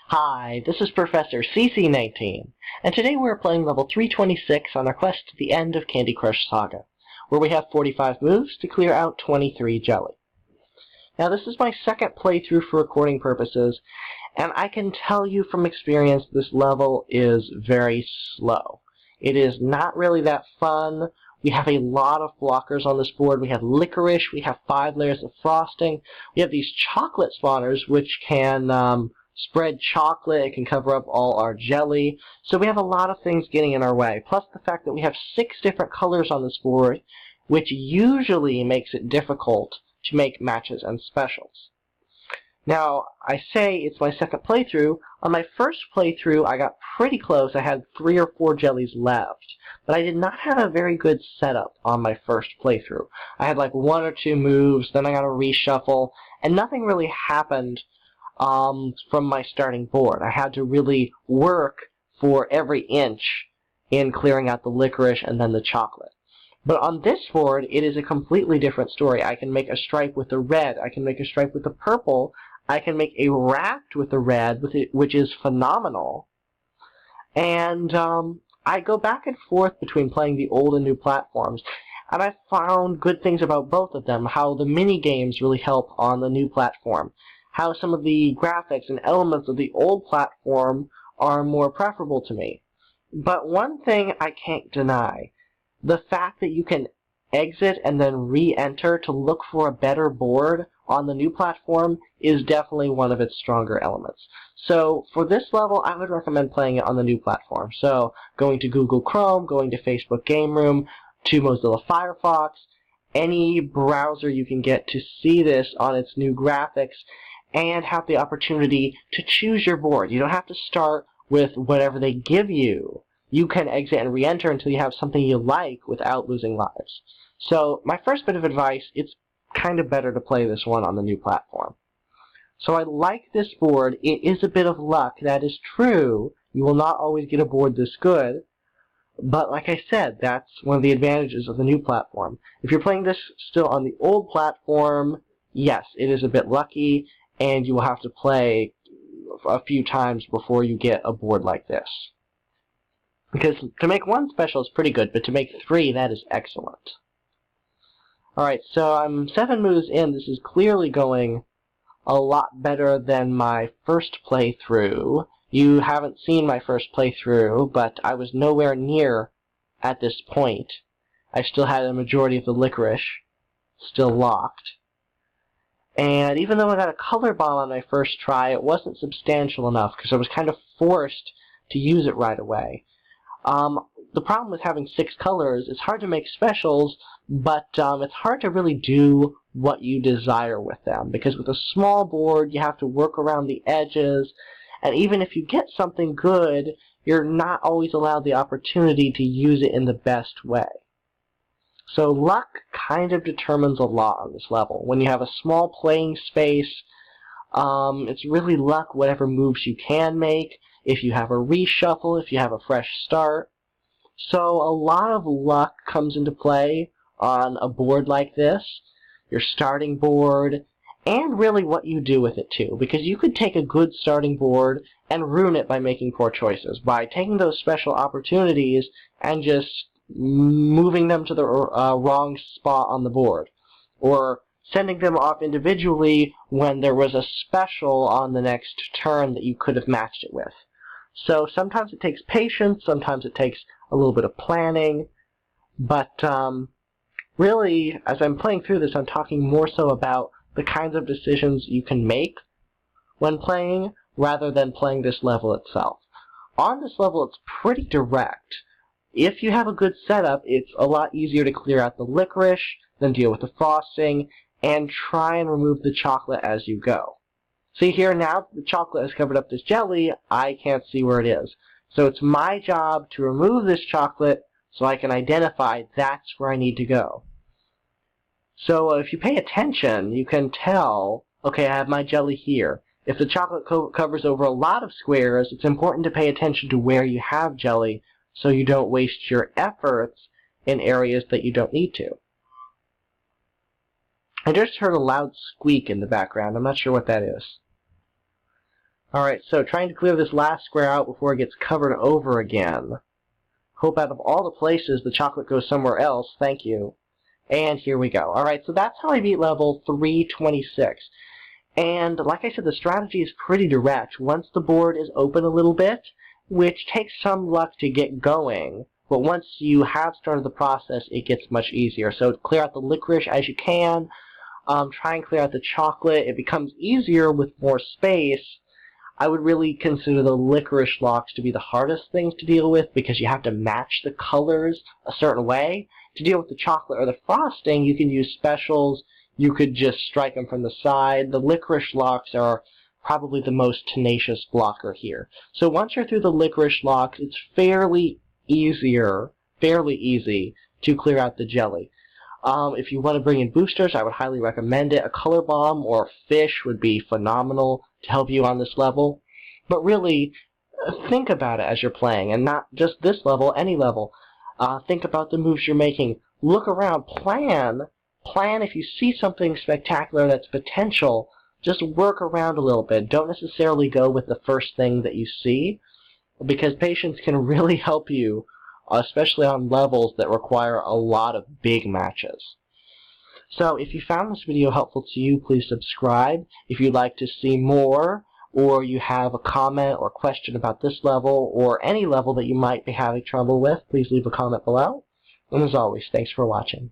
Hi, this is Professor CC19, and today we're playing level 326 on our quest to the end of Candy Crush Saga, where we have 45 moves to clear out 23 jelly. Now this is my second playthrough for recording purposes, and I can tell you from experience this level is very slow. It is not really that fun. We have a lot of blockers on this board. We have licorice, we have 5 layers of frosting, we have these chocolate spawners which can spread chocolate, it can cover up all our jelly. So we have a lot of things getting in our way. Plus the fact that we have 6 different colors on this board, which usually makes it difficult to make matches and specials. Now, I say it's my second playthrough. On my first playthrough, I got pretty close. I had 3 or 4 jellies left. But I did not have a very good setup on my first playthrough. I had like 1 or 2 moves, then I got a reshuffle, and nothing really happened from my starting board. I had to really work for every inch in clearing out the licorice and then the chocolate. But on this board, it is a completely different story. I can make a stripe with the red, I can make a stripe with the purple, I can make a raft with the red, which is phenomenal. And I go back and forth between playing the old and new platforms, and I found good things about both of them, how the mini-games really help on the new platform, how some of the graphics and elements of the old platform are more preferable to me. But one thing I can't deny, the fact that you can exit and then re-enter to look for a better board on the new platform is definitely one of its stronger elements. So for this level, I would recommend playing it on the new platform. So going to Google Chrome, going to Facebook Game Room, to Mozilla Firefox, any browser you can get to see this on its new graphics and have the opportunity to choose your board. You don't have to start with whatever they give you. You can exit and re-enter until you have something you like without losing lives. So my first bit of advice, it's kind of better to play this one on the new platform. So I like this board. It is a bit of luck, that is true. You will not always get a board this good. But like I said, that's one of the advantages of the new platform. If you're playing this still on the old platform, yes, it is a bit lucky, and you will have to play a few times before you get a board like this. Because to make 1 special is pretty good, but to make 3, that is excellent. Alright, so I'm 7 moves in. This is clearly going a lot better than my first playthrough. You haven't seen my first playthrough, but I was nowhere near at this point. I still had a majority of the licorice still locked. And even though I got a color bomb on my first try, it wasn't substantial enough because I was kind of forced to use it right away. The problem with having 6 colors, it's hard to make specials, but it's hard to really do what you desire with them, because with a small board you have to work around the edges, and even if you get something good, you're not always allowed the opportunity to use it in the best way. So luck kind of determines a lot on this level. When you have a small playing space, it's really luck whatever moves you can make, if you have a reshuffle, if you have a fresh start. So a lot of luck comes into play on a board like this, your starting board, and really what you do with it too, because you could take a good starting board and ruin it by making poor choices, by taking those special opportunities and just moving them to the wrong spot on the board, or sending them off individually when there was a special on the next turn that you could have matched it with. So sometimes it takes patience, sometimes it takes a little bit of planning, but really, as I'm playing through this, I'm talking more so about the kinds of decisions you can make when playing, rather than playing this level itself. On this level, it's pretty direct. If you have a good setup, it's a lot easier to clear out the licorice, then deal with the frosting, and try and remove the chocolate as you go. See here, now the chocolate has covered up this jelly, I can't see where it is. So it's my job to remove this chocolate so I can identify that's where I need to go. So if you pay attention, you can tell, okay, I have my jelly here. If the chocolate covers over a lot of squares, it's important to pay attention to where you have jelly so you don't waste your efforts in areas that you don't need to. I just heard a loud squeak in the background. I'm not sure what that is. Alright, so trying to clear this last square out before it gets covered over again. Hope out of all the places the chocolate goes somewhere else. Thank you. And here we go. Alright, so that's how I beat level 326. And like I said, the strategy is pretty direct. Once the board is open a little bit, which takes some luck to get going, but once you have started the process, it gets much easier. So clear out the licorice as you can. Try and clear out the chocolate. It becomes easier with more space. I would really consider the licorice locks to be the hardest things to deal with because you have to match the colors a certain way. To deal with the chocolate or the frosting, you can use specials. You could just strike them from the side. The licorice locks are probably the most tenacious blocker here. So once you're through the licorice locks, it's fairly easy to clear out the jelly. If you want to bring in boosters, I would highly recommend it. A color bomb or a fish would be phenomenal to help you on this level. But really, think about it as you're playing, and not just this level, any level. Think about the moves you're making. Look around. Plan if you see something spectacular that's potential. Just work around a little bit. Don't necessarily go with the first thing that you see, because patience can really help you, especially on levels that require a lot of big matches. So if you found this video helpful to you, please subscribe. If you'd like to see more, or you have a comment or question about this level, or any level that you might be having trouble with, please leave a comment below. And as always, thanks for watching.